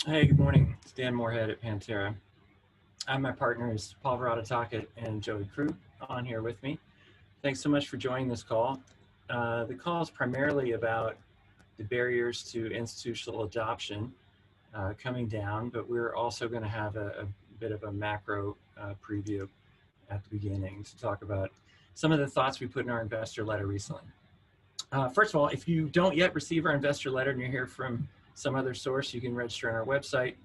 Hey, good morning. It's Dan Moorhead at Pantera. I'm my partners, Paul Verata and Joey Krug on here with me. Thanks so much for joining this call. The call is primarily about the barriers to institutional adoption coming down, but we're also going to have a bit of a macro preview at the beginning to talk about some of the thoughts we put in our investor letter recently. First of all, if you don't yet receive our investor letter and you're here from some other source, you can register on our website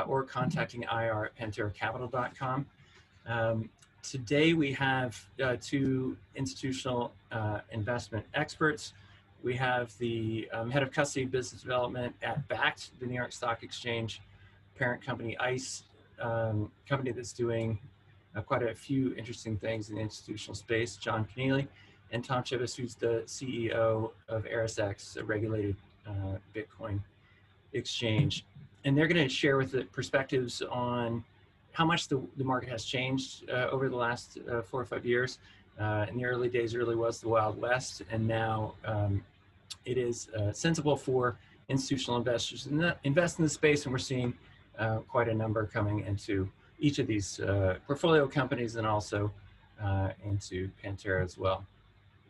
or contacting IR at panteracapital.com. Today we have two institutional investment experts. We have the head of custody business development at BACT, the New York Stock Exchange parent company ICE, company that's doing quite a few interesting things in the institutional space, John Keneally, and Tom Chivas, who's the CEO of ErisX, a regulated Bitcoin exchange. And they're going to share with the perspectives on how much the market has changed over the last 4 or 5 years. In the early days, it really was the Wild West, and now it is sensible for institutional investors to invest in the space, and we're seeing quite a number coming into each of these portfolio companies and also into Pantera as well.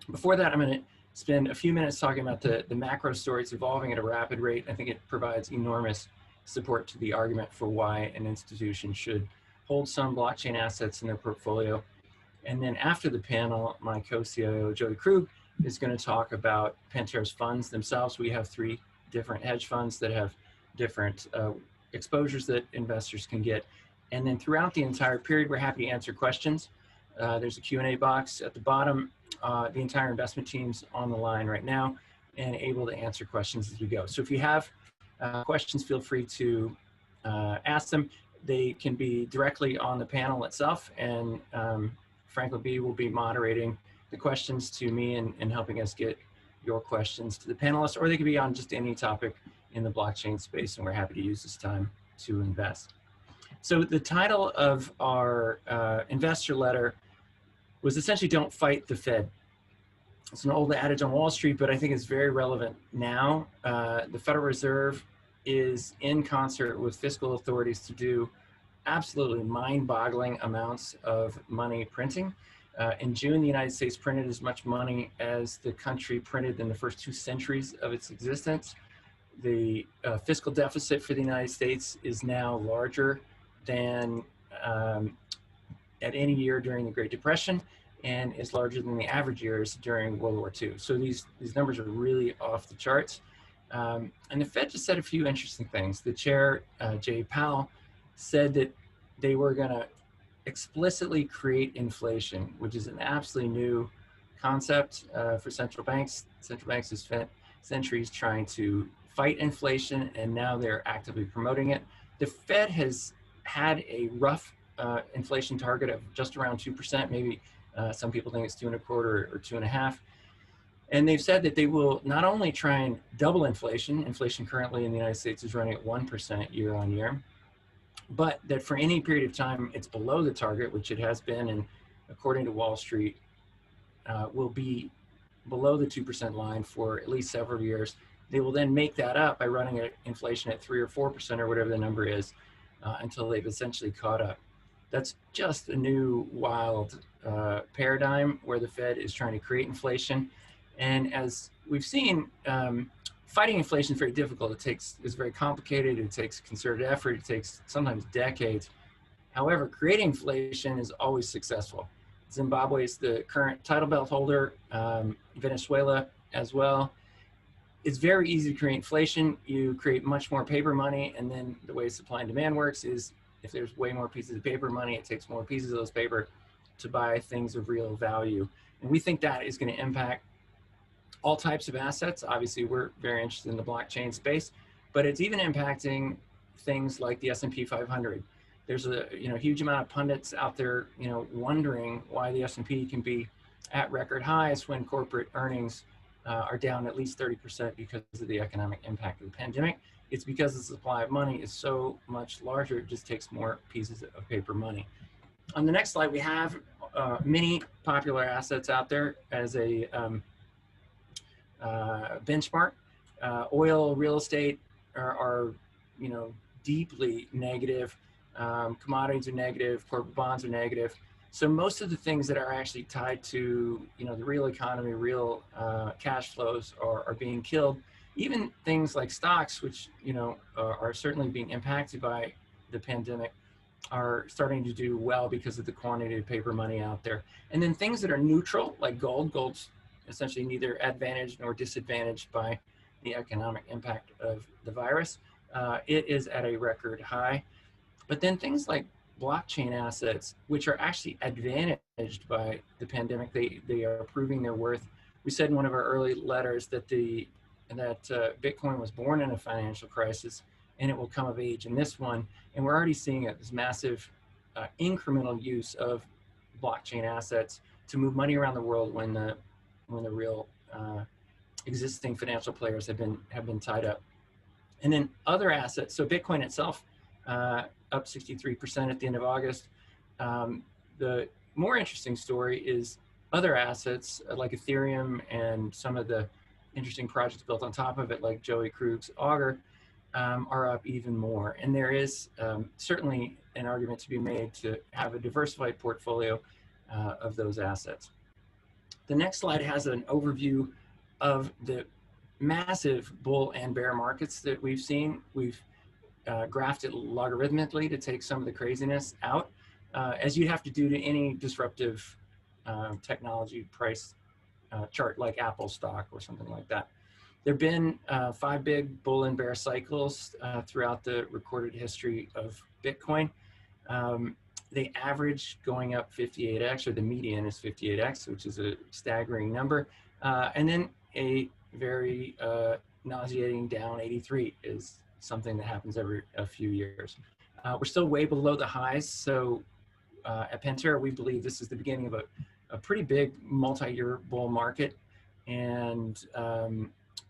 Before that, I'm going to spend a few minutes talking about the macro story. It's evolving at a rapid rate. I think it provides enormous support to the argument for why an institution should hold some blockchain assets in their portfolio. And then after the panel, my co-CIO, Joey Krug, is going to talk about Pantera's funds themselves. We have 3 different hedge funds that have different exposures that investors can get. And then throughout the entire period, we're happy to answer questions. There's a Q&A box at the bottom. The entire investment team's on the line right now and able to answer questions as we go. So if you have questions, feel free to ask them. They can be directly on the panel itself, and Franklin B will be moderating the questions to me and helping us get your questions to the panelists, or they could be on just any topic in the blockchain space, and we're happy to use this time to invest. So the title of our investor letter was essentially "Don't Fight the Fed." It's an old adage on Wall Street, but I think it's very relevant now. The Federal Reserve is in concert with fiscal authorities to do absolutely mind-boggling amounts of money printing. In June, the United States printed as much money as the country printed in the first 2 centuries of its existence. The fiscal deficit for the United States is now larger than at any year during the Great Depression, and is larger than the average years during World War II. So these numbers are really off the charts. And the Fed just said a few interesting things. The chair, Jay Powell, said that they were going to explicitly create inflation, which is an absolutely new concept for central banks. Central banks have spent centuries trying to fight inflation, and now they're actively promoting it. The Fed has had a rough inflation target of just around 2%, maybe some people think it's 2.25 or 2.5. And they've said that they will not only try and double inflation, inflation currently in the United States is running at 1% year on year, but that for any period of time it's below the target, which it has been, and according to Wall Street, will be below the 2% line for at least several years. They will then make that up by running inflation at 3 or 4% or whatever the number is until they've essentially caught up. That's just a new wild paradigm where the Fed is trying to create inflation. And as we've seen, fighting inflation is very difficult. It's very complicated. It takes concerted effort. It takes sometimes decades. However, creating inflation is always successful. Zimbabwe is the current title belt holder, Venezuela as well. It's very easy to create inflation. You create much more paper money, and then the way supply and demand works is if there's way more pieces of paper money, it takes more pieces of those paper to buy things of real value. And we think that is going to impact all types of assets. Obviously, we're very interested in the blockchain space, but it's even impacting things like the S&P 500. There's a huge amount of pundits out there, wondering why the S&P can be at record highs when corporate earnings are down at least 30% because of the economic impact of the pandemic. It's because the supply of money is so much larger, it just takes more pieces of paper money. On the next slide, we have many popular assets out there as a benchmark. Oil, real estate are deeply negative. Commodities are negative, corporate bonds are negative. So most of the things that are actually tied to, the real economy, real cash flows are being killed. Even things like stocks, which, are certainly being impacted by the pandemic, are starting to do well because of the quantity of paper money out there. And then things that are neutral, like gold's essentially neither advantaged nor disadvantaged by the economic impact of the virus. It is at a record high. But then things like blockchain assets, which are actually advantaged by the pandemic, they are proving their worth. We said in one of our early letters that Bitcoin was born in a financial crisis, and it will come of age in this one. And we're already seeing this massive incremental use of blockchain assets to move money around the world when the real existing financial players have been tied up. And then other assets. So Bitcoin itself up 63% at the end of August. The more interesting story is other assets like Ethereum and some of the interesting projects built on top of it, like Joey Krug's Augur, are up even more. And there is certainly an argument to be made to have a diversified portfolio of those assets. The next slide has an overview of the massive bull and bear markets that we've seen. We've graphed it logarithmically to take some of the craziness out, as you'd have to do to any disruptive technology price chart like Apple stock or something like that. There have been 5 big bull and bear cycles throughout the recorded history of Bitcoin. They average going up 58x, or the median is 58x, which is a staggering number. And then a very nauseating down 83 is something that happens every a few years. We're still way below the highs. So at Pantera, we believe this is the beginning of a pretty big multi-year bull market. And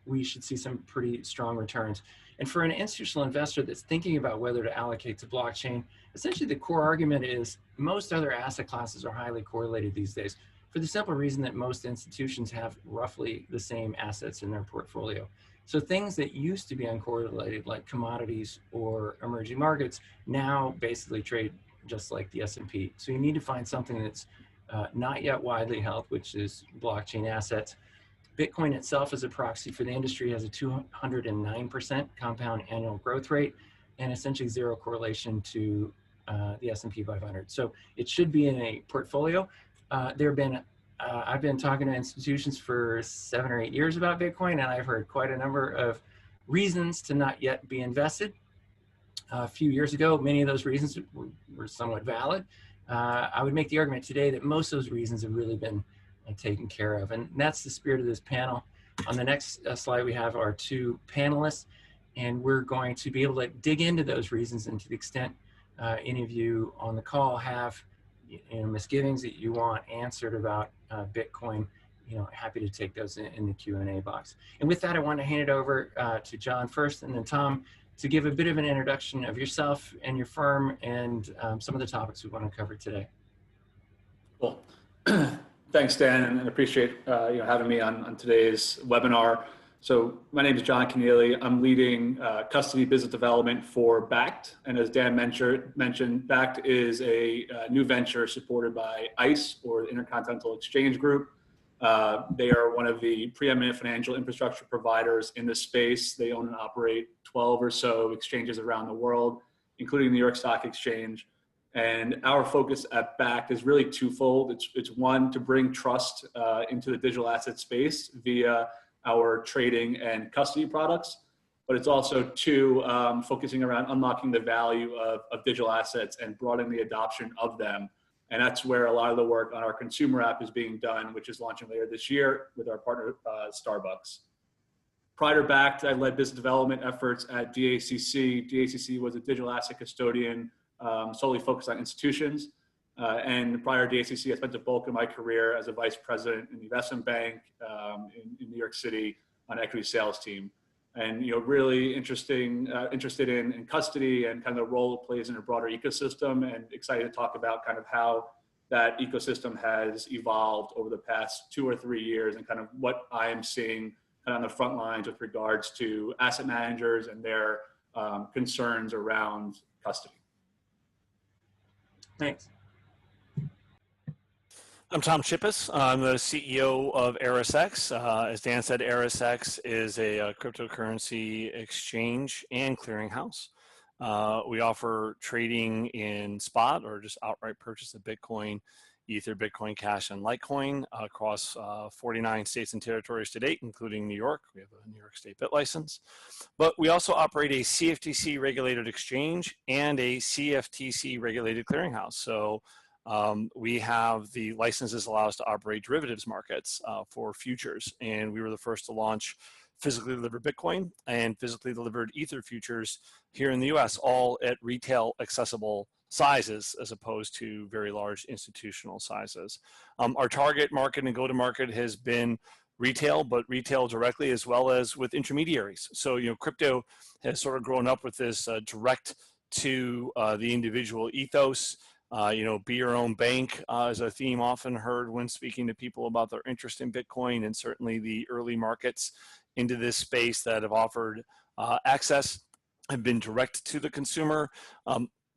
we should see some pretty strong returns. And for an institutional investor that's thinking about whether to allocate to blockchain, essentially the core argument is most other asset classes are highly correlated these days, for the simple reason that most institutions have roughly the same assets in their portfolio. So things that used to be uncorrelated, like commodities or emerging markets, now basically trade just like the S&P. So you need to find something that's not yet widely held, which is blockchain assets. Bitcoin itself as a proxy for the industry has a 209% compound annual growth rate and essentially zero correlation to the S&P 500. So it should be in a portfolio. I've been talking to institutions for 7 or 8 years about Bitcoin, and I've heard quite a number of reasons to not yet be invested. A few years ago, many of those reasons were somewhat valid. I would make the argument today that most of those reasons have really been taken care of. And that's the spirit of this panel. On the next slide, we have our 2 panelists, and we're going to be able to dig into those reasons, and to the extent any of you on the call have misgivings that you want answered about Bitcoin, happy to take those in the Q&A box. And with that, I want to hand it over to John first, and then Tom, to give a bit of an introduction of yourself and your firm and some of the topics we want to cover today. Cool. Thanks, Dan, and appreciate having me on today's webinar. So my name is John Keneally. I'm leading custody business development for Bakkt. And as Dan mentioned, Bakkt is a new venture supported by ICE, or the Intercontinental Exchange Group. They are one of the preeminent financial infrastructure providers in this space. They own and operate 12 or so exchanges around the world, including the New York Stock Exchange. And our focus at Bakkt is really twofold. It's one, to bring trust into the digital asset space via our trading and custody products, but it's also 2, focusing around unlocking the value of digital assets and broadening the adoption of them. And that's where a lot of the work on our consumer app is being done, which is launching later this year with our partner, Starbucks. Prior to Bakkt, I led business development efforts at DACC. DACC was a digital asset custodian solely focused on institutions. And prior to DACC, I spent the bulk of my career as a vice president in the investment bank in New York City on equity sales team. And really interested in custody and kind of the role it plays in a broader ecosystem, and excited to talk about kind of how that ecosystem has evolved over the past 2 or 3 years, and kind of what I am seeing kind of on the front lines with regards to asset managers and their concerns around custody. Thanks. I'm Tom Chippis. I'm the CEO of ErisX. As Dan said, ErisX is a cryptocurrency exchange and clearinghouse. We offer trading in spot or just outright purchase of Bitcoin, Ether, Bitcoin Cash, and Litecoin across 49 states and territories to date, including New York. We have a New York State BIT license. But we also operate a CFTC regulated exchange and a CFTC regulated clearinghouse. So we have the licenses allow us to operate derivatives markets for futures. And we were the first to launch physically delivered Bitcoin and physically delivered Ether futures here in the US, all at retail accessible sizes as opposed to very large institutional sizes. Our target market and go-to-market has been retail, but retail directly as well as with intermediaries. So, crypto has sort of grown up with this direct to the individual ethos. Be your own bank is a theme often heard when speaking to people about their interest in Bitcoin, and certainly the early markets into this space that have offered access have been direct to the consumer.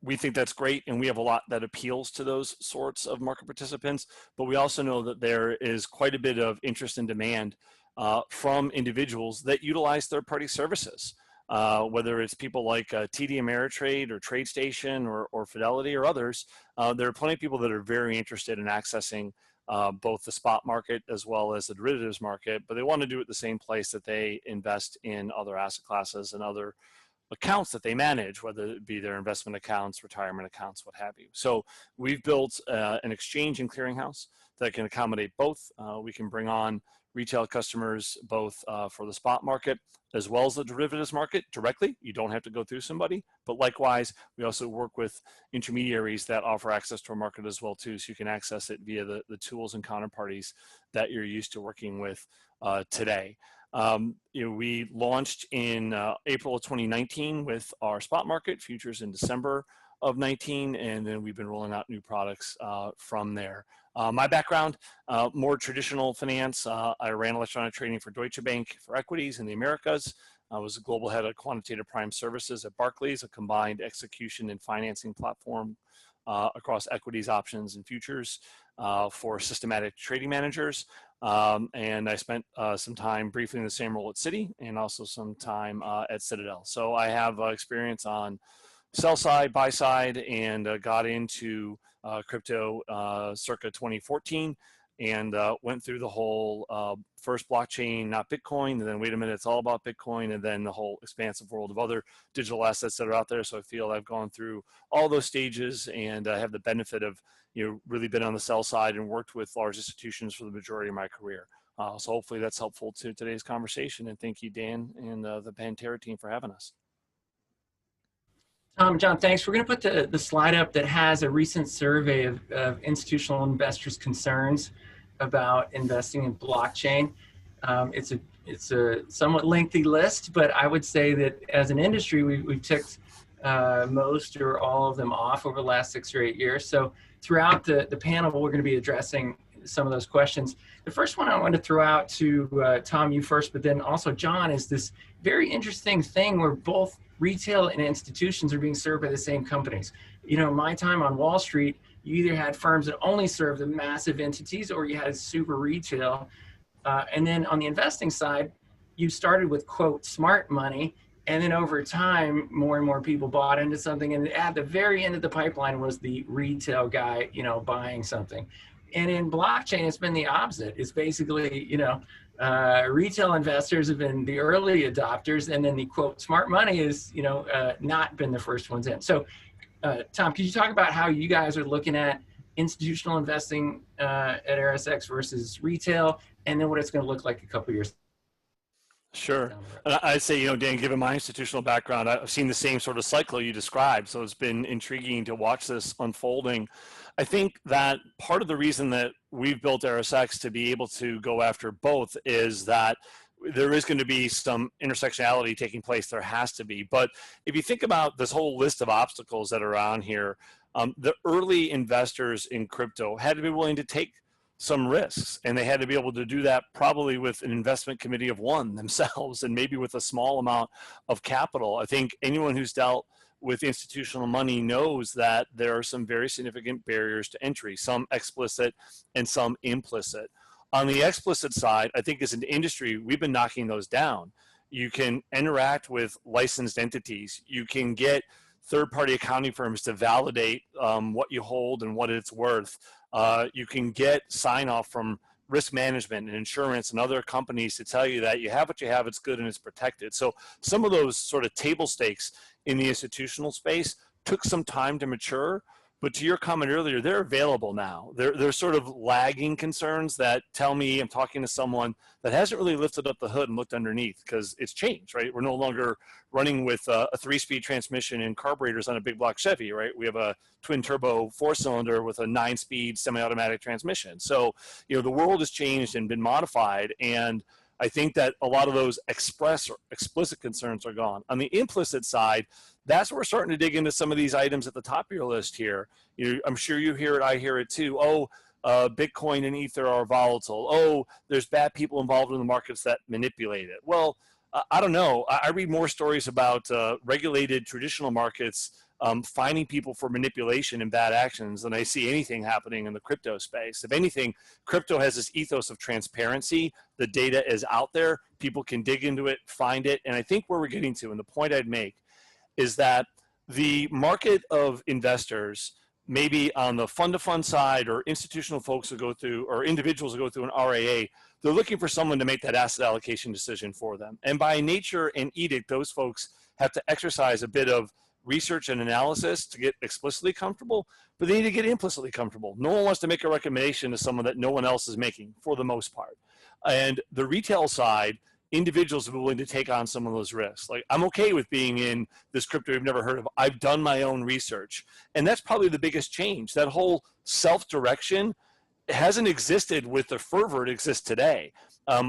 We think that's great, and we have a lot that appeals to those sorts of market participants, but we also know that there is quite a bit of interest and demand from individuals that utilize third-party services. Whether it's people like TD Ameritrade or TradeStation or Fidelity or others, there are plenty of people that are very interested in accessing both the spot market as well as the derivatives market, but they want to do it the same place that they invest in other asset classes and other accounts that they manage, whether it be their investment accounts, retirement accounts, what have you. So we've built an exchange and clearinghouse that can accommodate both. We can bring on retail customers both for the spot market as well as the derivatives market directly. You don't have to go through somebody, but likewise, we also work with intermediaries that offer access to our market as well too, so you can access it via the tools and counterparties that you're used to working with today. We launched in April of 2019 with our spot market futures in December of 19, and then we've been rolling out new products from there. My background, more traditional finance. I ran electronic trading for Deutsche Bank for equities in the Americas. I was a global head of quantitative prime services at Barclays, a combined execution and financing platform across equities, options, and futures for systematic trading managers. And I spent some time briefly in the same role at Citi and also some time at Citadel. So I have experience on sell side, buy side, and got into crypto circa 2014 and went through the whole first blockchain, not Bitcoin, and then wait a minute, it's all about Bitcoin, and then the whole expansive world of other digital assets that are out there. So I feel I've gone through all those stages and I have the benefit of really been on the sell side and worked with large institutions for the majority of my career. So hopefully that's helpful to today's conversation, and thank you, Dan, and the Pantera team for having us. John, thanks. We're going to put the slide up that has a recent survey of institutional investors' concerns about investing in blockchain. It's a somewhat lengthy list, but I would say that as an industry, we've ticked most or all of them off over the last 6 or 8 years. So throughout the panel, we're going to be addressing some of those questions. The first one I wanted to throw out to Tom, you first, but then also John, is this very interesting thing where both retail and institutions are being served by the same companies. My time on Wall Street, you either had firms that only served the massive entities or you had super retail. And then on the investing side, you started with, quote, smart money. And then over time, more and more people bought into something. And at the very end of the pipeline was the retail guy, buying something. And in blockchain, it's been the opposite. It's basically, retail investors have been the early adopters, and then the quote smart money is, not been the first ones in. So, Tom, could you talk about how you guys are looking at institutional investing at ErisX versus retail, and then what it's going to look like a couple years? Sure. I'd say, Dan, given my institutional background, I've seen the same sort of cycle you described. So it's been intriguing to watch this unfolding. I think that part of the reason that we've built ErisX to be able to go after both is that there is going to be some intersectionality taking place. There has to be. But if you think about this whole list of obstacles that are on here, the early investors in crypto had to be willing to take some risks, and they had to be able to do that probably with an investment committee of one themselves, and maybe with a small amount of capital. I think anyone who's dealt with institutional money knows that there are some very significant barriers to entry, some explicit and some implicit. On the explicit side, I think as an industry, we've been knocking those down. You can interact with licensed entities. You can get third-party accounting firms to validate what you hold and what it's worth. You can get sign-off from risk management and insurance and other companies to tell you that you have what you have, it's good and it's protected. So some of those sort of table stakes in the institutional space took some time to mature. But to your comment earlier, they're available now. They're sort of lagging concerns that tell me I'm talking to someone that hasn't really lifted up the hood and looked underneath, because it's changed, right? We're no longer running with a 3-speed transmission and carburetors on a big block Chevy, right? We have a twin turbo 4-cylinder with a 9-speed semi-automatic transmission. So, you know, the world has changed and been modified, and I think that a lot of those express or explicit concerns are gone. On the implicit side, that's where we're starting to dig into some of these items at the top of your list here. I'm sure you hear it, I hear it too. Oh, Bitcoin and Ether are volatile. Oh, there's bad people involved in the markets that manipulate it. Well, I don't know. I read more stories about regulated traditional markets finding people for manipulation and bad actions than I see anything happening in the crypto space. If anything, crypto has this ethos of transparency. The data is out there. People can dig into it, find it. And I think where we're getting to, and the point I'd make, is that the market of investors, maybe on the fund-to-fund side, or institutional folks who go through, or individuals who go through an RAA, they're looking for someone to make that asset allocation decision for them. And by nature and edict, those folks have to exercise a bit of research and analysis to get explicitly comfortable, but they need to get implicitly comfortable. No one wants to make a recommendation to someone that no one else is making, for the most part. And the retail side, individuals are willing to take on some of those risks. Like, I'm okay with being in this crypto you've never heard of. I've done my own research. And that's probably the biggest change. That whole self-direction hasn't existed with the fervor it exists today.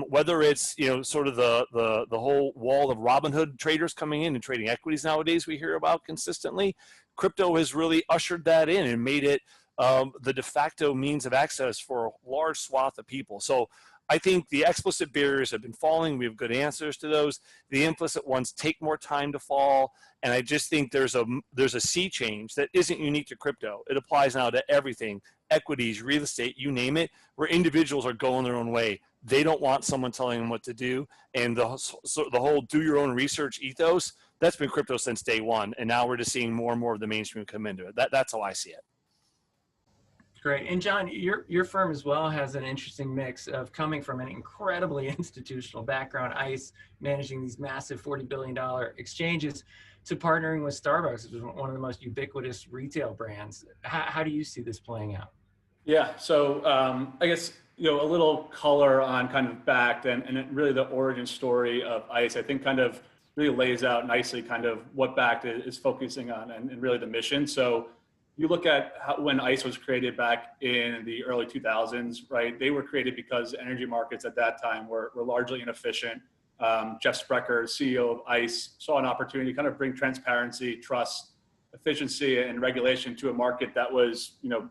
Whether it's, you know, sort of the whole wall of Robinhood traders coming in and trading equities nowadays we hear about consistently, crypto has really ushered that in and made it the de facto means of access for a large swath of people. So I think the explicit barriers have been falling. We have good answers to those. The implicit ones take more time to fall. And I just think there's a sea change that isn't unique to crypto. It applies now to everything, equities, real estate, you name it, where individuals are going their own way. They don't want someone telling them what to do. And the whole do your own research ethos, that's been crypto since day one. And now we're just seeing more and more of the mainstream come into it. That's how I see it. Great. And John, your firm as well has an interesting mix of coming from an incredibly institutional background, ICE, managing these massive $40 billion exchanges, to partnering with Starbucks, which is one of the most ubiquitous retail brands. How do you see this playing out? Yeah, so I guess, you know, a little color on kind of Bakkt and really the origin story of ICE, I think kind of really lays out nicely kind of what Bakkt is focusing on and really the mission. So you look at when ICE was created back in the early 2000s, right? They were created because energy markets at that time were largely inefficient. Jeff Sprecher, CEO of ICE, saw an opportunity to kind of bring transparency, trust, efficiency, and regulation to a market that was, you know,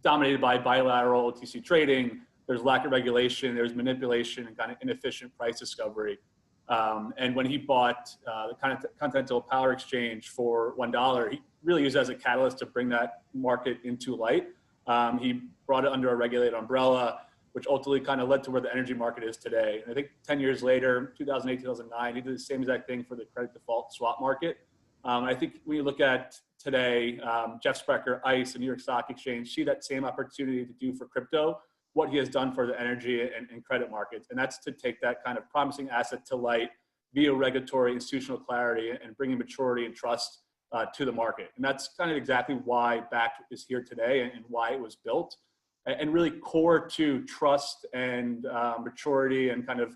dominated by bilateral OTC trading. There's lack of regulation, there's manipulation and kind of inefficient price discovery. And when he bought the Continental Power Exchange for $1, he really used it as a catalyst to bring that market into light. He brought it under a regulated umbrella, which ultimately kind of led to where the energy market is today. And I think 10 years later, 2008, 2009, he did the same exact thing for the credit default swap market. I think when you look at today, Jeff Sprecher, ICE, and New York Stock Exchange see that same opportunity to do for crypto what he has done for the energy and credit markets. And that's to take that kind of promising asset to light via regulatory institutional clarity and bringing maturity and trust to the market. And that's kind of exactly why Bakkt is here today and why it was built. And really core to trust and maturity and kind of,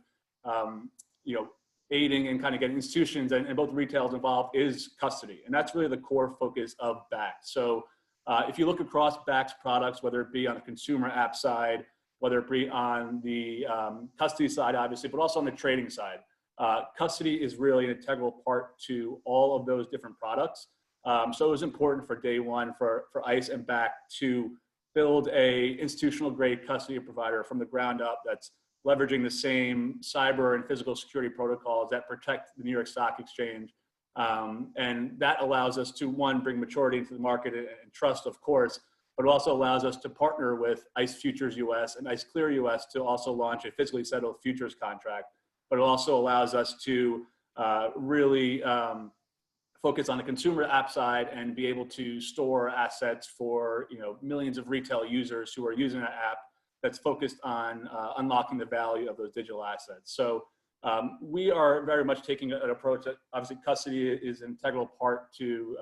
you know, aiding and kind of getting institutions and both retailers involved is custody. And that's really the core focus of Bakkt. So if you look across Bakkt's products, whether it be on the consumer app side, whether it be on the custody side, obviously, but also on the trading side, custody is really an integral part to all of those different products. So it was important for day one for ICE and Bakkt to build a institutional grade custody provider from the ground up that's leveraging the same cyber and physical security protocols that protect the New York Stock Exchange. And that allows us to, one, bring maturity into the market and trust, of course, but it also allows us to partner with ICE Futures US and ICE Clear US to also launch a physically settled futures contract. But it also allows us to really focus on the consumer app side and be able to store assets for millions of retail users who are using that app that's focused on unlocking the value of those digital assets. So we are very much taking an approach that obviously custody is an integral part to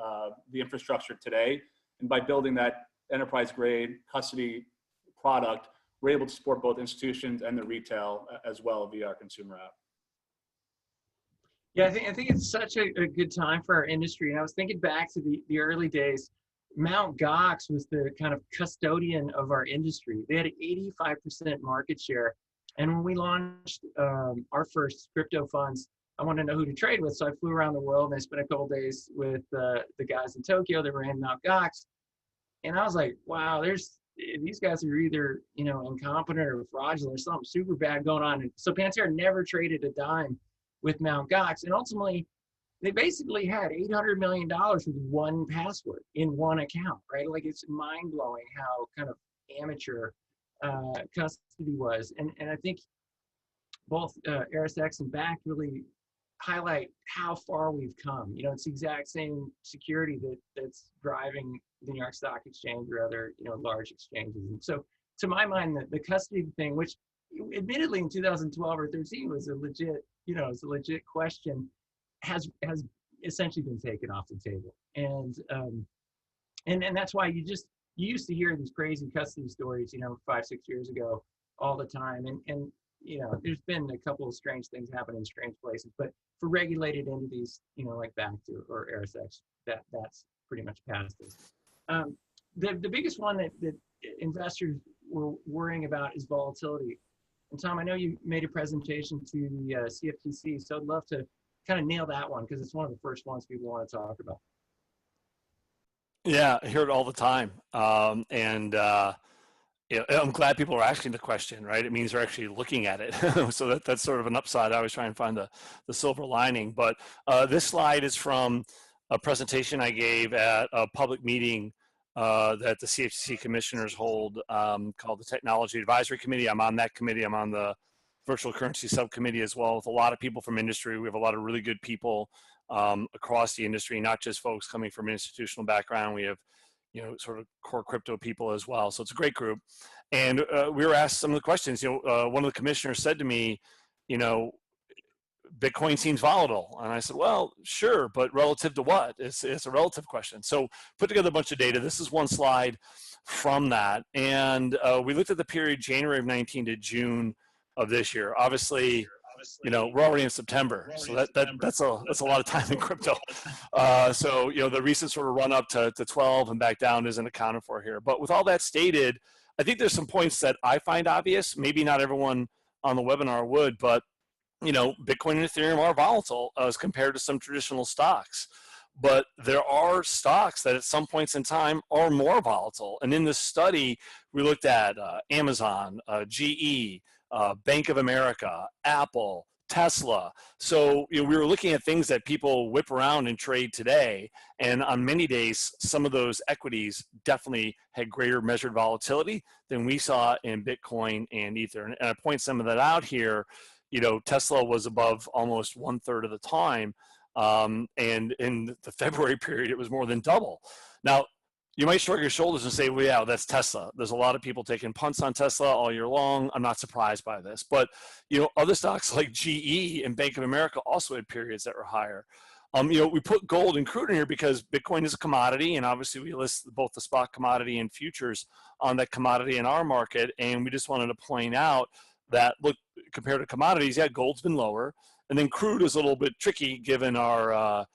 the infrastructure today. And by building that enterprise grade custody product, we're able to support both institutions and the retail as well via our consumer app. Yeah, I think it's such a good time for our industry. And I was thinking back to the early days. Mt. Gox was the kind of custodian of our industry. They had an 85% market share. And when we launched our first crypto funds, I wanted to know who to trade with. So I flew around the world and I spent a couple of days with the guys in Tokyo that ran Mt. Gox. And I was like, wow, these guys are either, incompetent or fraudulent or something super bad going on. And so Pantera never traded a dime with Mt. Gox. And ultimately, they basically had $800 million with one password in one account, right? Like, it's mind blowing how kind of amateur custody was. And I think both ErisX and BACK really highlight how far we've come. It's the exact same security that's driving the New York Stock Exchange or other, large exchanges. And so to my mind, the custody thing, which admittedly in 2012 or 13 was a legit question, has essentially been taken off the table. And that's why you used to hear these crazy custody stories, 5-6 years ago all the time. And there's been a couple of strange things happen in strange places, but for regulated entities, like BACK or ErisX, that's pretty much past this. The biggest one that investors were worrying about is volatility. And Tom, I know you made a presentation to the CFTC, so I'd love to kind of nail that one because it's one of the first ones people want to talk about. Yeah, I hear it all the time. I'm glad people are asking the question, right? It means they're actually looking at it. So that's sort of an upside. I always try and find the silver lining. But this slide is from a presentation I gave at a public meeting that the CFTC commissioners hold called the Technology Advisory Committee. I'm on that committee. I'm on the virtual currency subcommittee as well, with a lot of people from industry. We have a lot of really good people across the industry, not just folks coming from an institutional background. We have sort of core crypto people as well. So it's a great group. And we were asked some of the questions. One of the commissioners said to me, Bitcoin seems volatile. And I said, well, sure, but relative to what? It's a relative question. So put together a bunch of data. This is one slide from that. And we looked at the period January of 19 to June of this year. Obviously, we're already in September, so that's a lot of time in crypto. So the recent sort of run up to 12 and back down isn't accounted for here. But with all that stated, I think there's some points that I find obvious. Maybe not everyone on the webinar would, but Bitcoin and Ethereum are volatile as compared to some traditional stocks. But there are stocks that at some points in time are more volatile. And in this study, we looked at Amazon, GE, Bank of America, Apple, Tesla. So we were looking at things that people whip around and trade today. And on many days, some of those equities definitely had greater measured volatility than we saw in Bitcoin and Ether. And I point some of that out here. Tesla was above almost 1/3 of the time. And in the February period, it was more than double. Now, you might shrug your shoulders and say, well, yeah, that's Tesla. There's a lot of people taking punts on Tesla all year long. I'm not surprised by this. But, other stocks like GE and Bank of America also had periods that were higher. We put gold and crude in here because Bitcoin is a commodity, and obviously we list both the spot commodity and futures on that commodity in our market. And we just wanted to point out that, look, compared to commodities, yeah, gold's been lower. And then crude is a little bit tricky given our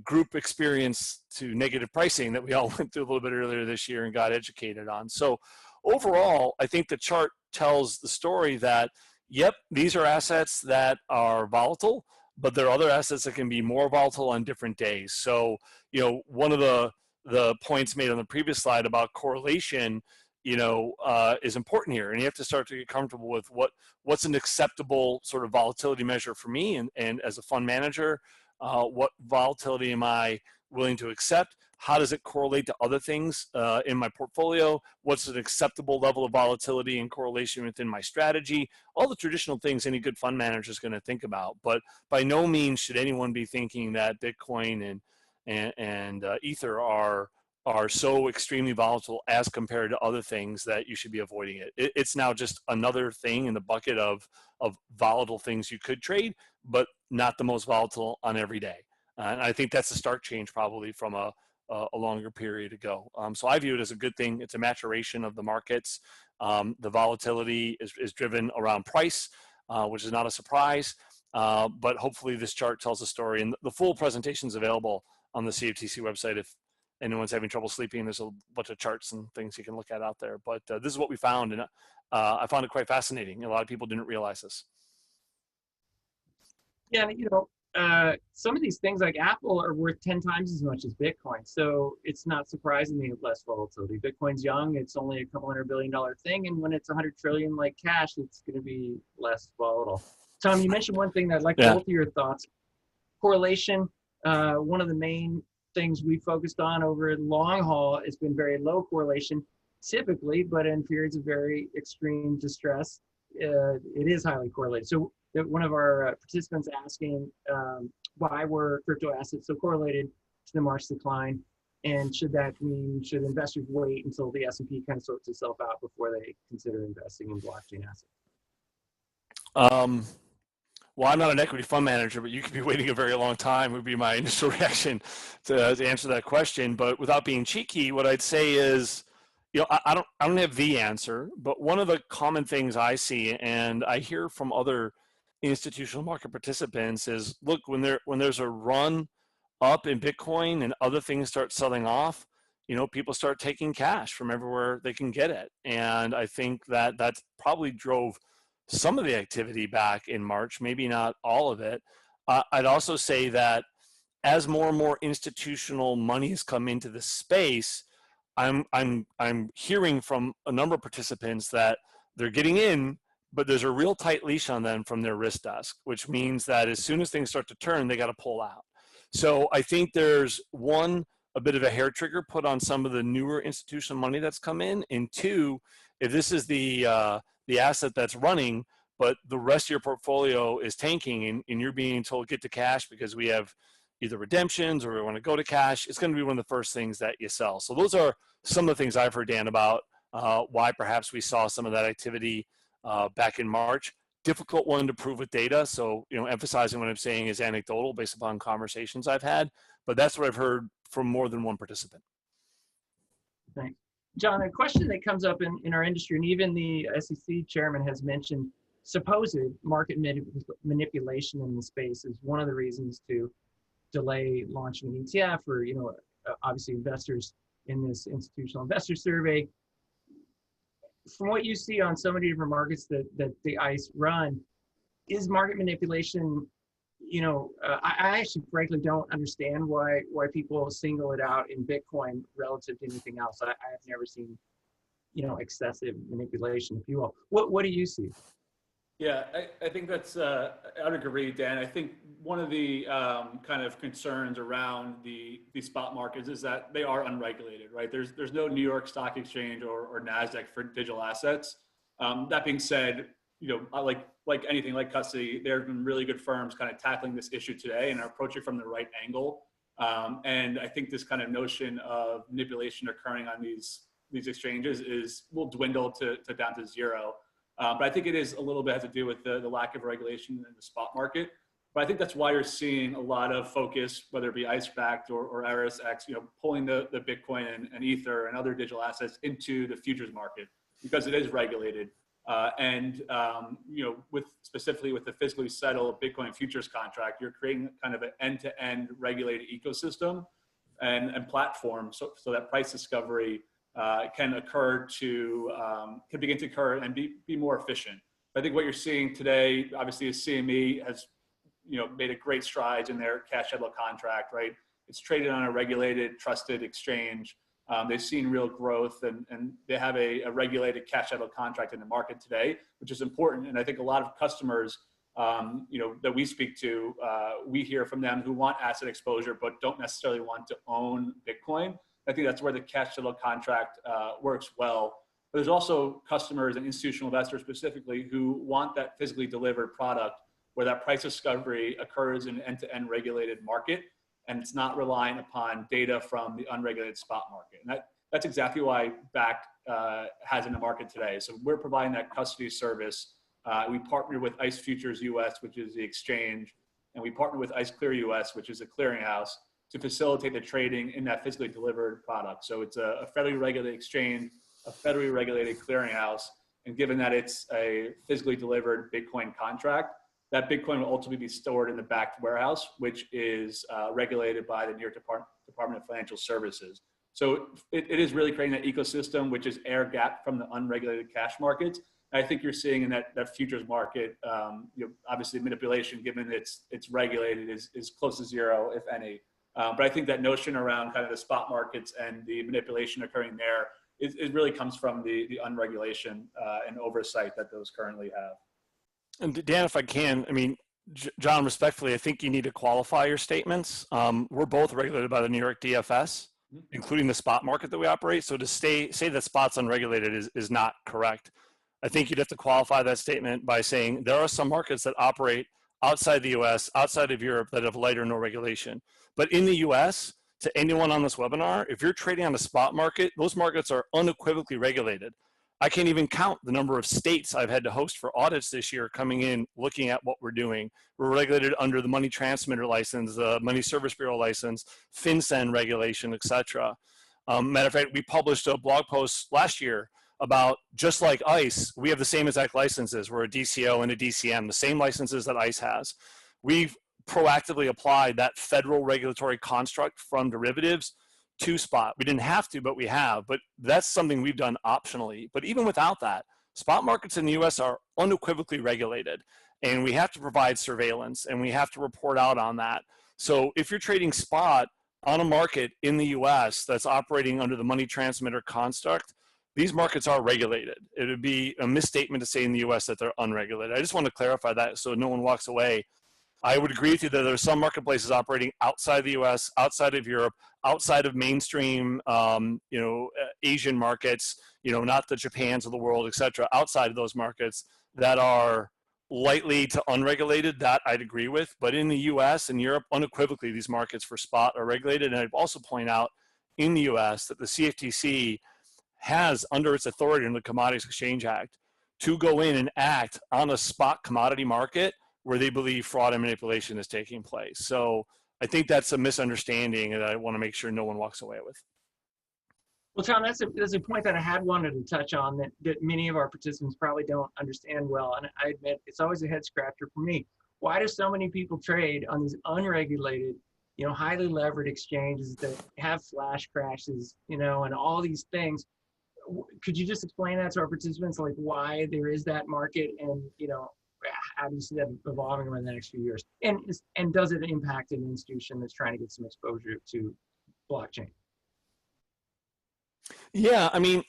group experience to negative pricing that we all went through a little bit earlier this year and got educated on. So overall, I think the chart tells the story that, yep, these are assets that are volatile, but there are other assets that can be more volatile on different days. So, one of the the points made on the previous slide about correlation, is important here. And you have to start to get comfortable with what's an acceptable sort of volatility measure for me. And as a fund manager, what volatility am I willing to accept? How does it correlate to other things in my portfolio? What's an acceptable level of volatility and correlation within my strategy? All the traditional things any good fund manager is going to think about. But by no means should anyone be thinking that Bitcoin and Ether are so extremely volatile as compared to other things that you should be avoiding it. It's now just another thing in the bucket of volatile things you could trade, but not the most volatile on every day. And I think that's a stark change probably from a longer period ago. So I view it as a good thing. It's a maturation of the markets. The volatility is driven around price, which is not a surprise. But hopefully this chart tells a story. And the full presentation is available on the CFTC website. If anyone's having trouble sleeping, there's a bunch of charts and things you can look at out there. But this is what we found. And I found it quite fascinating. A lot of people didn't realize this. Yeah, some of these things like Apple are worth 10 times as much as Bitcoin. So it's not surprising they have less volatility. Bitcoin's young. It's only a couple $100 billion thing. And when it's 100 trillion like cash, it's going to be less volatile. Tom, you mentioned one thing that I'd like both of your thoughts. Correlation, one of the main things we focused on over the long haul has been very low correlation typically, but in periods of very extreme distress, it is highly correlated. So one of our participants asking why were crypto assets so correlated to the March decline, and should investors wait until the S&P kind of sorts itself out before they consider investing in blockchain assets? Well, I'm not an equity fund manager, but you could be waiting a very long time would be my initial reaction to answer that question. But without being cheeky, what I'd say is, I don't have the answer, but one of the common things I see and I hear from other institutional market participants is, look, when there's a run up in Bitcoin and other things start selling off, people start taking cash from everywhere they can get it. And I think that probably drove some of the activity back in March, maybe not all of it. I'd also say that as more and more institutional money has come into the space, I'm hearing from a number of participants that they're getting in, but there's a real tight leash on them from their risk desk, which means that as soon as things start to turn, they got to pull out. So I think there's a bit of a hair trigger put on some of the newer institutional money that's come in, and two, if this is the asset that's running, but the rest of your portfolio is tanking and you're being told get to cash because we have either redemptions or we want to go to cash, it's going to be one of the first things that you sell. So those are some of the things I've heard, Dan, about why perhaps we saw some of that activity back in March. Difficult one to prove with data. So, emphasizing what I'm saying is anecdotal based upon conversations I've had, but that's what I've heard from more than one participant. Thanks. John, a question that comes up in our industry, and even the SEC chairman has mentioned supposed market manipulation in the space is one of the reasons to delay launching an ETF, or, obviously investors in this institutional investor survey. From what you see on so many different markets that the ICE run, is market manipulation, I actually frankly don't understand why people single it out in Bitcoin relative to anything else. I have never seen, excessive manipulation, if you will. What do you see? Yeah, I think that's, I would agree, Dan. I think one of the kind of concerns around the spot markets is that they are unregulated, right? There's no New York Stock Exchange or NASDAQ for digital assets. That being said, like anything like custody, there have been really good firms kind of tackling this issue today and are approaching from the right angle. And I think this kind of notion of manipulation occurring on these exchanges will dwindle to down to zero. But I think it is a little bit has to do with the lack of regulation in the spot market. But I think that's why you're seeing a lot of focus, whether it be ICE-backed or RSX, pulling the Bitcoin and Ether and other digital assets into the futures market because it is regulated. Specifically with the physically settled Bitcoin futures contract, you're creating kind of an end-to-end regulated ecosystem and platform so that price discovery can begin to occur and be more efficient. I think what you're seeing today, obviously, is CME has made a great strides in their cash settled contract, right? It's traded on a regulated, trusted exchange. They've seen real growth, and they have a regulated cash settled contract in the market today, which is important. And I think a lot of customers, that we speak to, we hear from them who want asset exposure but don't necessarily want to own Bitcoin. I think that's where the cash settled contract works well. But there's also customers and institutional investors specifically who want that physically delivered product where that price discovery occurs in an end-to-end regulated market, and it's not relying upon data from the unregulated spot market. And that's exactly why Bakkt has in the market today. So we're providing that custody service. We partner with ICE Futures US, which is the exchange, and we partner with ICE Clear US, which is a clearinghouse, to facilitate the trading in that physically delivered product. So it's a federally regulated exchange, a federally regulated clearinghouse, and given that it's a physically delivered Bitcoin contract, that Bitcoin will ultimately be stored in the Bakkt warehouse, which is regulated by the New York Department of Financial Services. So it is really creating that ecosystem, which is air gap from the unregulated cash markets. And I think you're seeing in that futures market, obviously manipulation, given it's regulated, is close to zero, if any. But I think that notion around kind of the spot markets and the manipulation occurring there, it really comes from the unregulation and oversight that those currently have. And Dan, if I can, I mean, John, respectfully, I think you need to qualify your statements. We're both regulated by the New York DFS, including the spot market that we operate. So to say that spot's unregulated is not correct. I think you'd have to qualify that statement by saying there are some markets that operate outside the US, outside of Europe, that have light or no regulation. But in the US, to anyone on this webinar, if you're trading on a spot market, those markets are unequivocally regulated. I can't even count the number of states I've had to host for audits this year coming in, looking at what we're doing. We're regulated under the money transmitter license, the money service bureau license, FinCEN regulation, et cetera. Matter of fact, we published a blog post last year about, just like ICE, we have the same exact licenses. We're a DCO and a DCM, the same licenses that ICE has. We've proactively applied that federal regulatory construct from derivatives to spot. We didn't have to, but we have. But that's something we've done optionally. But even without that, spot markets in the US are unequivocally regulated, and we have to provide surveillance, and we have to report out on that. So if you're trading spot on a market in the US that's operating under the money transmitter construct, these markets are regulated. It would be a misstatement to say in the US that they're unregulated. I just want to clarify that so no one walks away. I would agree with you that there are some marketplaces operating outside the US, outside of Europe, outside of mainstream, Asian markets, not the Japans of the world, et cetera, outside of those markets that are lightly to unregulated. That I'd agree with. But in the US and Europe, unequivocally, these markets for spot are regulated. And I'd also point out in the US that the CFTC has under its authority in the Commodities Exchange Act to go in and act on a spot commodity market where they believe fraud and manipulation is taking place. So I think that's a misunderstanding that I want to make sure no one walks away with. Well, Tom, that's a point that I had wanted to touch on that many of our participants probably don't understand well. And I admit it's always a head scratcher for me. Why do so many people trade on these unregulated, highly levered exchanges that have flash crashes, and all these things? Could you just explain that to our participants, like why there is that market, and how do you see that evolving over the next few years? And does it impact an institution that's trying to get some exposure to blockchain? Yeah, I mean,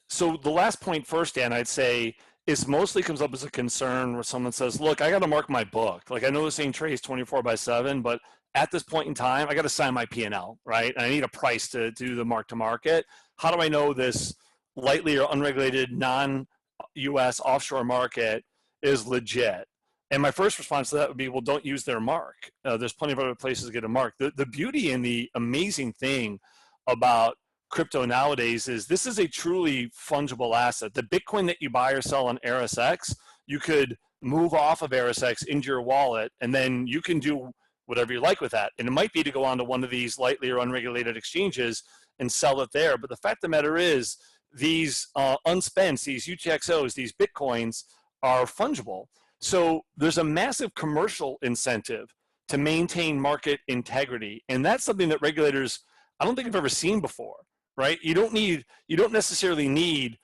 so the last point first, Dan, I'd say is mostly comes up as a concern where someone says, look, I got to mark my book. Like, I know this thing trades 24/7, but at this point in time, I got to sign my P&L, right? And I need a price to do the mark to market. How do I know this lightly or unregulated non-US offshore market is legit? And my first response to that would be, well, don't use their mark. There's plenty of other places to get a mark. The beauty and the amazing thing about crypto nowadays is this is a truly fungible asset. The Bitcoin that you buy or sell on ErisX, you could move off of ErisX into your wallet, and then you can do whatever you like with that. And it might be to go onto one of these lightly or unregulated exchanges and sell it there. But the fact of the matter is, these unspent, these UTXOs, these Bitcoins are fungible. So there's a massive commercial incentive to maintain market integrity. And that's something that regulators, I don't think have ever seen before, right? You don't necessarily need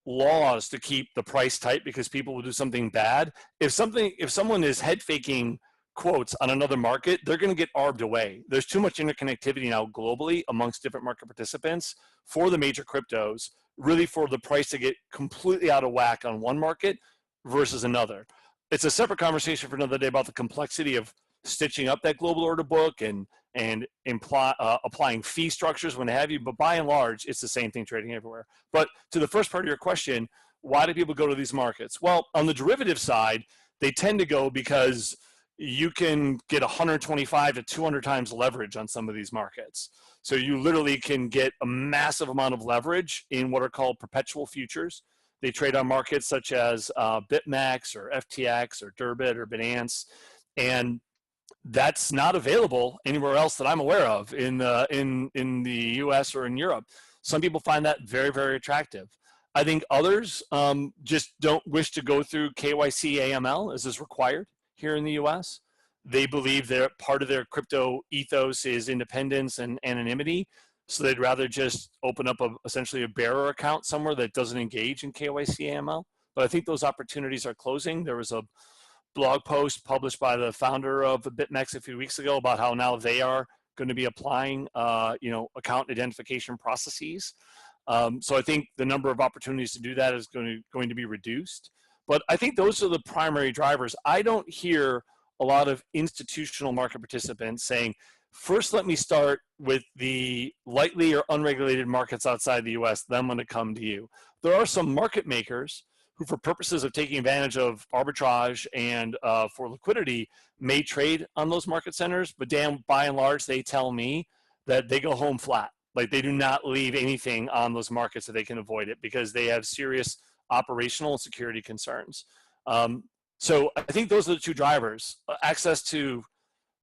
laws to keep the price tight because people will do something bad. If someone is head faking quotes on another market, they're going to get arbed away. There's too much interconnectivity now globally amongst different market participants for the major cryptos, really for the price to get completely out of whack on one market versus another. It's a separate conversation for another day about the complexity of stitching up that global order book and applying fee structures when have you, but by and large, it's the same thing trading everywhere. But to the first part of your question, why do people go to these markets? Well, on the derivative side, they tend to go because you can get 125 to 200 times leverage on some of these markets. So you literally can get a massive amount of leverage in what are called perpetual futures. They trade on markets such as BitMEX or FTX or Durbit or Binance, and that's not available anywhere else that I'm aware of in the US or in Europe. Some people find that very, very attractive. I think others just don't wish to go through KYC AML as is required here in the US. They believe that part of their crypto ethos is independence and anonymity. So they'd rather just open up essentially a bearer account somewhere that doesn't engage in KYC AML. But I think those opportunities are closing. There was a blog post published by the founder of BitMEX a few weeks ago about how now they are going to be applying, account identification processes. So I think the number of opportunities to do that is going to be reduced. But I think those are the primary drivers. I don't hear a lot of institutional market participants saying, first, let me start with the lightly or unregulated markets outside the US, then I'm going to come to you. There are some market makers who, for purposes of taking advantage of arbitrage and for liquidity, may trade on those market centers, but by and large, they tell me that they go home flat. Like, they do not leave anything on those markets so they can avoid it because they have serious operational and security concerns. So I think those are the two drivers: access to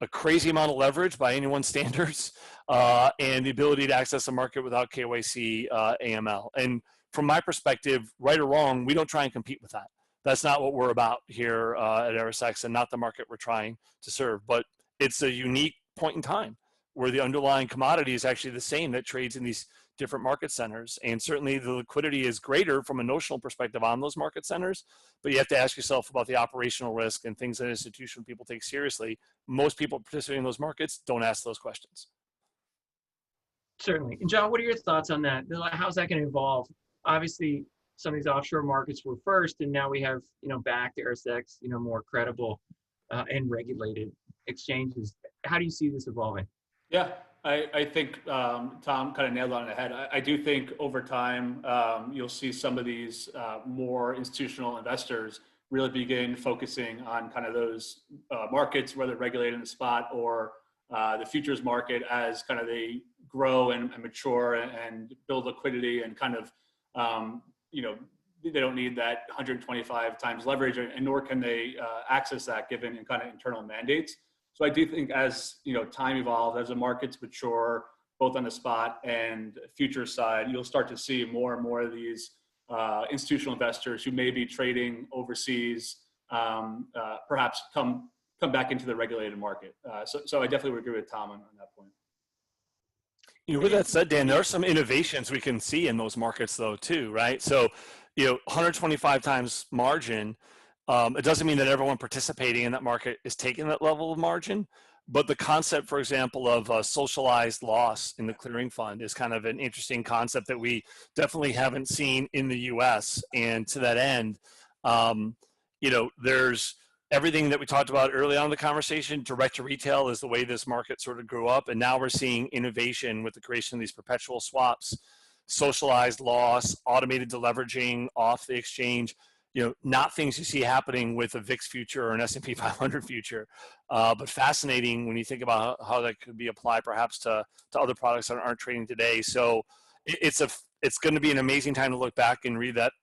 a crazy amount of leverage by anyone's standards, and the ability to access a market without KYC AML. And from my perspective, right or wrong, we don't try and compete with that. That's not what we're about here at RSX, and not the market we're trying to serve. But it's a unique point in time where the underlying commodity is actually the same that trades in these different market centers. And certainly the liquidity is greater from a notional perspective on those market centers, but you have to ask yourself about the operational risk and things that institutional people take seriously. Most people participating in those markets don't ask those questions. Certainly. And John, what are your thoughts on that? How's that going to evolve? Obviously, some of these offshore markets were first, and now we have, backed RSX, more credible and regulated exchanges. How do you see this evolving? Yeah, I think Tom kind of nailed it on the head. I do think over time you'll see some of these more institutional investors really begin focusing on kind of those markets, whether regulated in the spot or the futures market, as kind of they grow and mature and build liquidity and kind of, they don't need that 125 times leverage, and nor can they access that given kind of internal mandates. So I do think as time evolves, as the markets mature, both on the spot and future side, you'll start to see more and more of these institutional investors who may be trading overseas, perhaps come back into the regulated market. So I definitely would agree with Tom on that point. With that said, Dan, there are some innovations we can see in those markets though too, right? So, 125 times margin. It doesn't mean that everyone participating in that market is taking that level of margin, but the concept, for example, of socialized loss in the clearing fund is kind of an interesting concept that we definitely haven't seen in the US. And to that end, there's everything that we talked about early on in the conversation. Direct to retail is the way this market sort of grew up. And now we're seeing innovation with the creation of these perpetual swaps, socialized loss, automated deleveraging off the exchange. Not things you see happening with a VIX future or an S&P 500 future, but fascinating when you think about how that could be applied perhaps to other products that aren't trading today. So it's going to be an amazing time to look back and read that,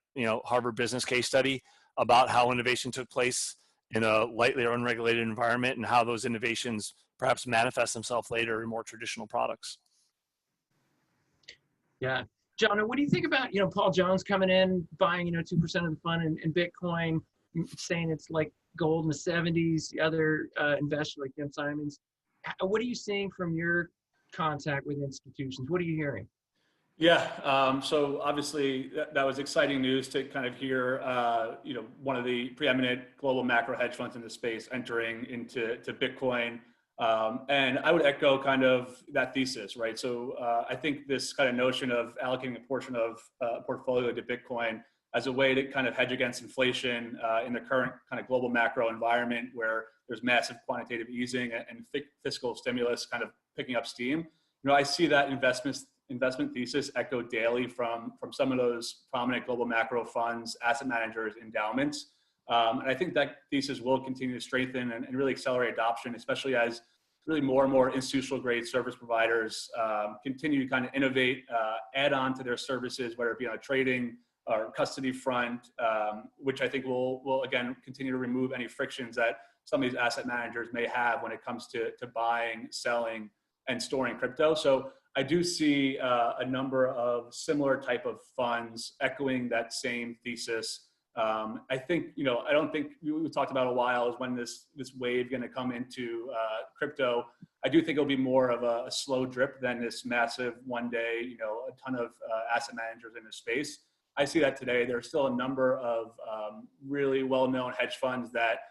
Harvard business case study about how innovation took place in a lightly or unregulated environment and how those innovations perhaps manifest themselves later in more traditional products. Yeah. John, what do you think about, Paul Jones coming in, buying, 2% of the fund in Bitcoin, saying it's like gold in the 70s, the other investors like Jim Simons. What are you seeing from your contact with institutions? What are you hearing? Yeah, so obviously that was exciting news to kind of hear, one of the preeminent global macro hedge funds in the space entering into Bitcoin. And I would echo kind of that thesis, right? So I think this kind of notion of allocating a portion of portfolio to Bitcoin as a way to kind of hedge against inflation in the current kind of global macro environment where there's massive quantitative easing and fiscal stimulus kind of picking up steam. I see that investment thesis echoed daily from some of those prominent global macro funds, asset managers, endowments. And I think that thesis will continue to strengthen and really accelerate adoption, especially as really more and more institutional grade service providers continue to kind of innovate, add on to their services, whether it be on a trading or custody front, which I think will again continue to remove any frictions that some of these asset managers may have when it comes to buying, selling, and storing crypto. So I do see a number of similar type of funds echoing that same thesis. I think, I don't think we talked about a while is when this wave going to come into crypto. I do think it'll be more of a slow drip than this massive one day, a ton of asset managers in the space. I see that today. There's still a number of really well-known hedge funds that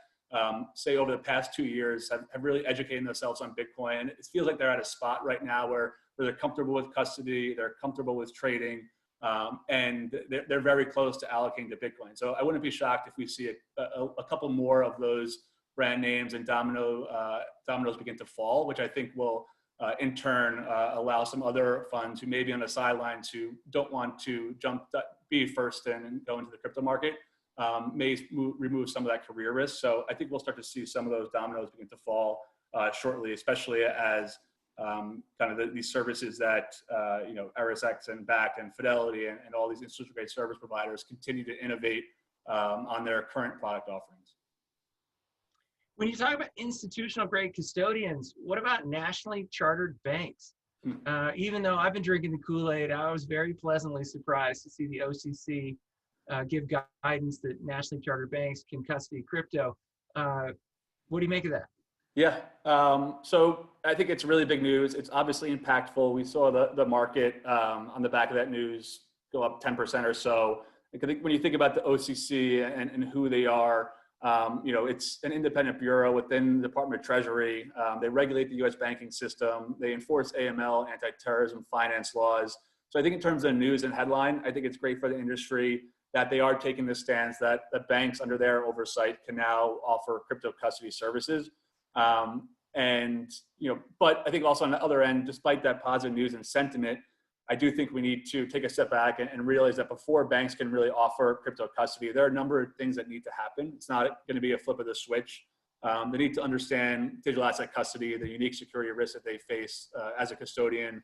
say over the past 2 years have really educated themselves on Bitcoin. It feels like they're at a spot right now where they're comfortable with custody, they're comfortable with trading, and they're very close to allocating to Bitcoin. So I wouldn't be shocked if we see a couple more of those brand names and dominoes begin to fall, which I think will in turn allow some other funds who may be on the sidelines who don't want to be first in and go into the crypto market may remove some of that career risk. So I think we'll start to see some of those dominoes begin to fall shortly, especially as kind of these services that RSX and Bakkt and Fidelity and all these institutional grade service providers continue to innovate on their current product offerings. When you talk about institutional grade custodians, what about nationally chartered banks? Even though I've been drinking the Kool-Aid, I was very pleasantly surprised to see the OCC give guidance that nationally chartered banks can custody crypto. What do you make of that? Yeah, so I think it's really big news. It's obviously impactful. We saw the market on the back of that news go up 10% or so. I think when you think about the OCC and who they are, it's an independent bureau within the Department of Treasury. They regulate the U.S. banking system. They enforce AML, anti-terrorism finance laws. So I think in terms of news and headline, I think it's great for the industry that they are taking the stance that the banks under their oversight can now offer crypto custody services. But I think also on the other end, despite that positive news and sentiment, I do think we need to take a step back and realize that before banks can really offer crypto custody, there are a number of things that need to happen. It's not going to be a flip of the switch. They need to understand digital asset custody, the unique security risks that they face as a custodian.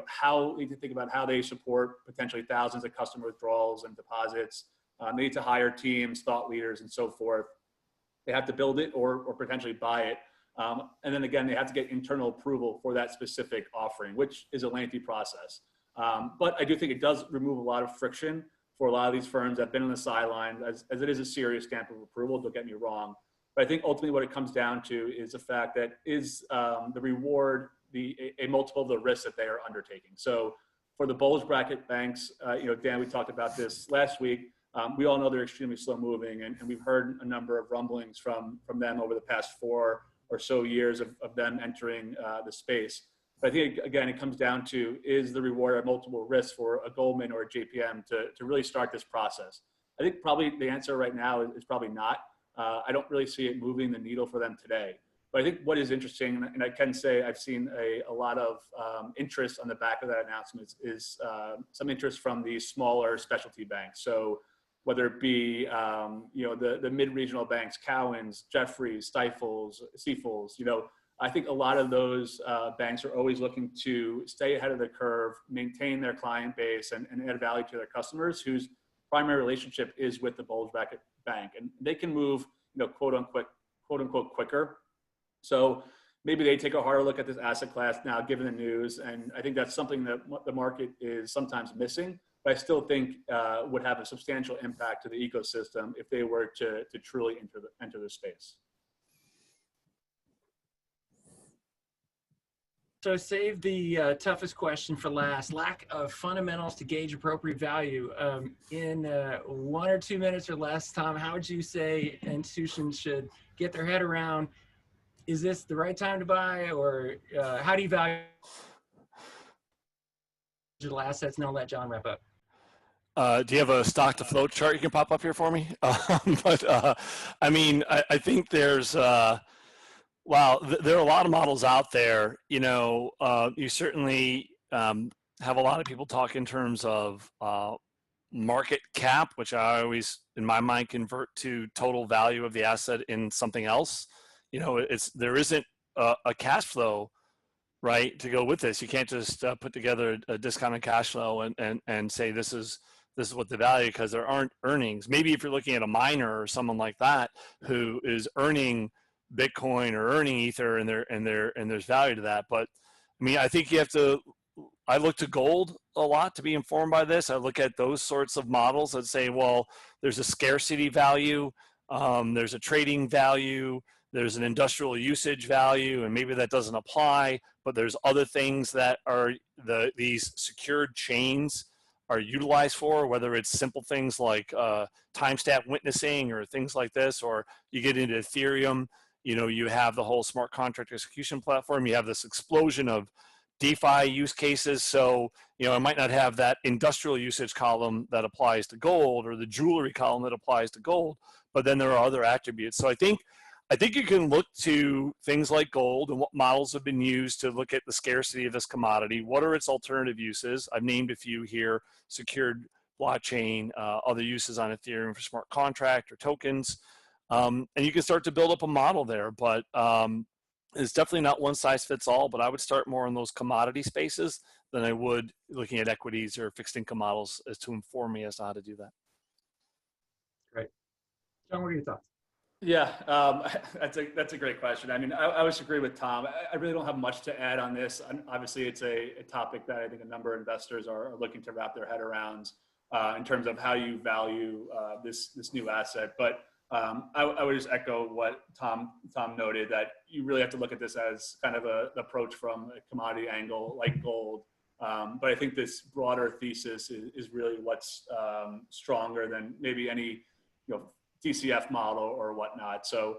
How they need to think about how they support potentially thousands of customer withdrawals and deposits. They need to hire teams, thought leaders, and so forth. They have to build it or potentially buy it. And then again, they have to get internal approval for that specific offering, which is a lengthy process. But I do think it does remove a lot of friction for a lot of these firms that have been on the sidelines, as it is a serious stamp of approval, don't get me wrong. But I think ultimately what it comes down to is the fact that is the reward a multiple of the risks that they are undertaking. So for the bulge bracket banks, Dan, we talked about this last week. We all know they're extremely slow moving, and we've heard a number of rumblings from them over the past 4 or so years of them entering the space. But I think, again, it comes down to, is the reward at multiple risks for a Goldman or a JPM to really start this process? I think probably the answer right now is probably not. I don't really see it moving the needle for them today. But I think what is interesting, and I can say I've seen a lot of interest on the back of that announcement, is some interest from these smaller specialty banks. So whether it be the mid-regional banks, Cowens, Jefferies, Stifels, I think a lot of those banks are always looking to stay ahead of the curve, maintain their client base, and add value to their customers whose primary relationship is with the bulge bracket bank. And they can move, quote unquote, quicker. So maybe they take a harder look at this asset class now, given the news. And I think that's something that the market is sometimes missing, but I still think would have a substantial impact to the ecosystem if they were to truly enter the space. So save the toughest question for last. Lack of fundamentals to gauge appropriate value. In 1 or 2 minutes or less, Tom, how would you say institutions should get their head around, is this the right time to buy, or how do you value digital assets? And I'll let John wrap up. Do you have a stock to float chart you can pop up here for me? I mean, I think there's, wow, there are a lot of models out there. You know, you certainly have a lot of people talk in terms of market cap, which I always, in my mind, convert to total value of the asset in something else. You know, there isn't a cash flow, right, to go with this. You can't just put together a discounted cash flow and say this is what the value, because there aren't earnings. Maybe if you're looking at a miner or someone like that who is earning Bitcoin or earning Ether, and there's value to that. But I mean, I think you have to. I look to gold a lot to be informed by this. I look at those sorts of models that say, well, there's a scarcity value, there's a trading value, there's an industrial usage value, and maybe that doesn't apply, but there's other things that are these secured chains are utilized for, whether it's simple things like timestamp witnessing or things like this, or you get into Ethereum, you know, you have the whole smart contract execution platform, you have this explosion of DeFi use cases. So, you know, I might not have that industrial usage column that applies to gold, or the jewelry column that applies to gold, but then there are other attributes. So I think you can look to things like gold and what models have been used to look at the scarcity of this commodity. What are its alternative uses? I've named a few here: secured blockchain, other uses on Ethereum for smart contract or tokens. And you can start to build up a model there, but it's definitely not one size fits all. But I would start more in those commodity spaces than I would looking at equities or fixed income models as to inform me as to how to do that. Great. John, what are your thoughts? Yeah, that's a great question. I mean, I always agree with Tom. I really don't have much to add on this. Obviously, it's a topic that I think a number of investors are looking to wrap their head around in terms of how you value this new asset. But I would just echo what Tom noted, that you really have to look at this as kind of an approach from a commodity angle like gold. But I think this broader thesis is really what's stronger than maybe any, you know, DCF model or whatnot. So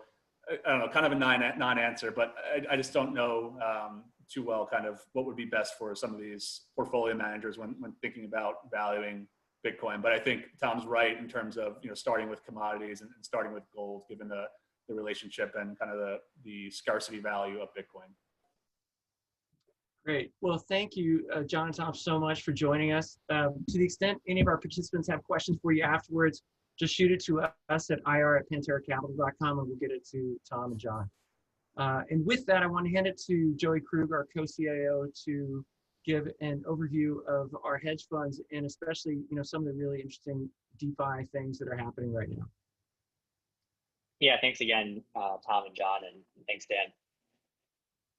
I don't know, kind of a non-answer, but I just don't know too well kind of what would be best for some of these portfolio managers when thinking about valuing Bitcoin. But I think Tom's right in terms of, you know, starting with commodities and starting with gold, given the relationship and kind of the scarcity value of Bitcoin. Great. Well, thank you, John and Tom, so much for joining us. To the extent any of our participants have questions for you afterwards, just shoot it to us at ir@panteracapital.com, and we'll get it to Tom and John. And with that, I want to hand it to Joey Krug, our co-CIO, to give an overview of our hedge funds, and especially, you know, some of the really interesting DeFi things that are happening right now. Yeah, thanks again, Tom and John, and thanks, Dan.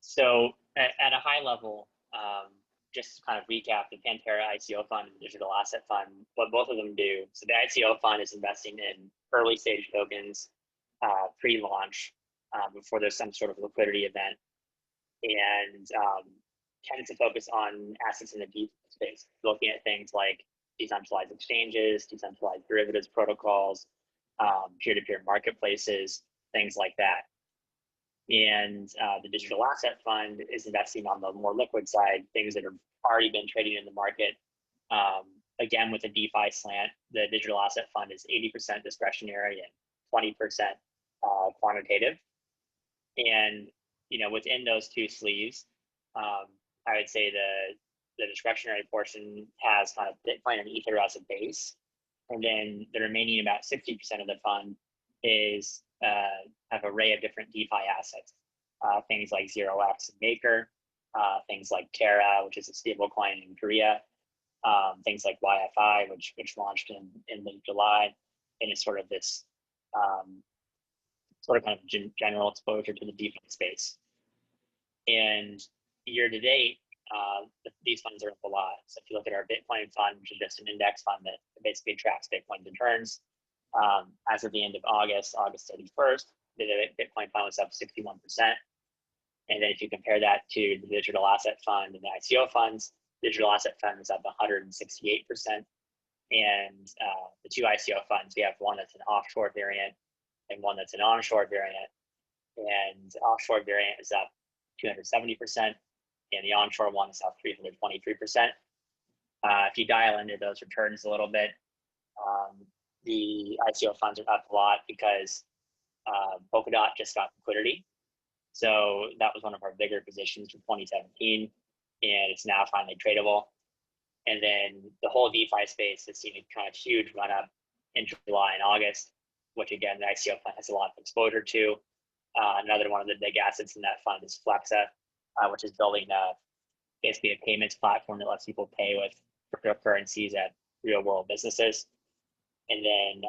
So at a high level, just to kind of recap, the Pantera ICO fund and the digital asset fund, what both of them do. So the ICO fund is investing in early stage tokens pre-launch before there's some sort of liquidity event, and tends to focus on assets in the DeFi space, looking at things like decentralized exchanges, decentralized derivatives protocols, peer-to-peer marketplaces, things like that. And the digital asset fund is investing on the more liquid side, things that have already been trading in the market. Again, with a DeFi slant, the digital asset fund is 80% discretionary and 20% quantitative. And, you know, within those two sleeves, I would say the discretionary portion has kind of Bitcoin and Ether as a base. And then the remaining about 60% of the fund is an array of different DeFi assets, things like 0x and Maker, things like Terra, which is a stable coin in Korea, things like YFI, which launched in late July, and it's sort of this sort of kind of general exposure to the DeFi space. And year to date, these funds are up a lot. So if you look at our Bitcoin fund, which is just an index fund that basically tracks Bitcoin returns, as of the end of August 31st, the Bitcoin fund was up 61%. And then if you compare that to the digital asset fund and the ICO funds, digital asset fund is up 168%. And the two ICO funds, we have one that's an offshore variant and one that's an onshore variant. And the offshore variant is up 270%, and the onshore one is up 323%. If you dial into those returns a little bit, the ICO funds are up a lot because Polkadot just got liquidity. So that was one of our bigger positions from 2017, and it's now finally tradable. And then the whole DeFi space has seen a kind of huge run up in July and August, which again, the ICO fund has a lot of exposure to. Another one of the big assets in that fund is Flexa, which is building basically a payments platform that lets people pay with cryptocurrencies at real world businesses. And then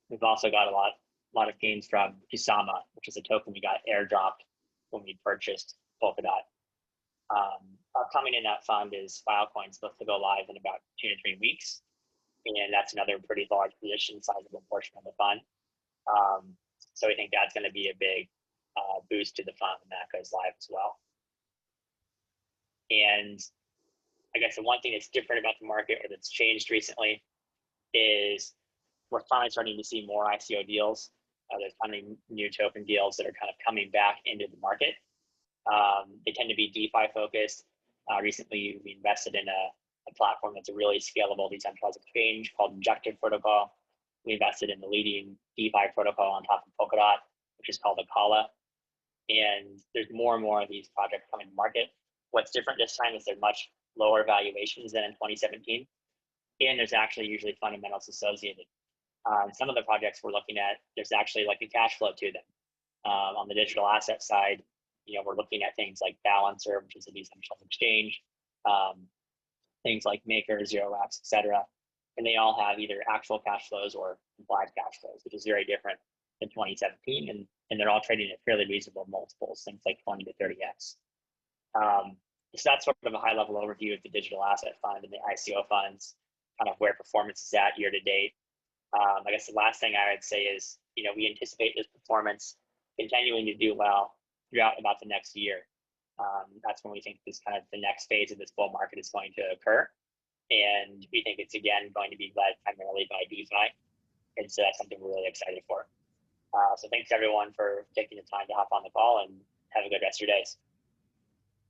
we've also got a lot of gains from Kusama, which is a token we got airdropped when we purchased Polkadot. Upcoming in that fund is Filecoin, supposed to go live in about 2 to 3 weeks. And that's another pretty large position, sizable portion of the fund. So we think that's going to be a big boost to the fund when that goes live as well. And I guess the one thing that's different about the market or that's changed recently is we're finally starting to see more ICO deals. There's finally new token deals that are kind of coming back into the market. They tend to be DeFi focused. Recently, we invested in a platform that's a really scalable decentralized exchange called Injective Protocol. We invested in the leading DeFi protocol on top of Polkadot, which is called Akala. And there's more and more of these projects coming to market. What's different this time is they're much lower valuations than in 2017. And there's actually usually fundamentals associated. Some of the projects we're looking at, there's actually like a cash flow to them. On the digital asset side, we're looking at things like Balancer, which is a decentralized exchange, things like Maker, Zero X, et cetera. And they all have either actual cash flows or implied cash flows, which is very different than 2017. And they're all trading at fairly reasonable multiples, things like 20 to 30x. So that's sort of a high level overview of the digital asset fund and the ICO funds, kind of where performance is at year to date. I guess the last thing I would say is, we anticipate this performance continuing to do well throughout about the next year. That's when we think this kind of the next phase of this bull market is going to occur. And we think it's, again, going to be led primarily by DeFi. And so that's something we're really excited for. So thanks everyone for taking the time to hop on the call, and have a good rest of your days.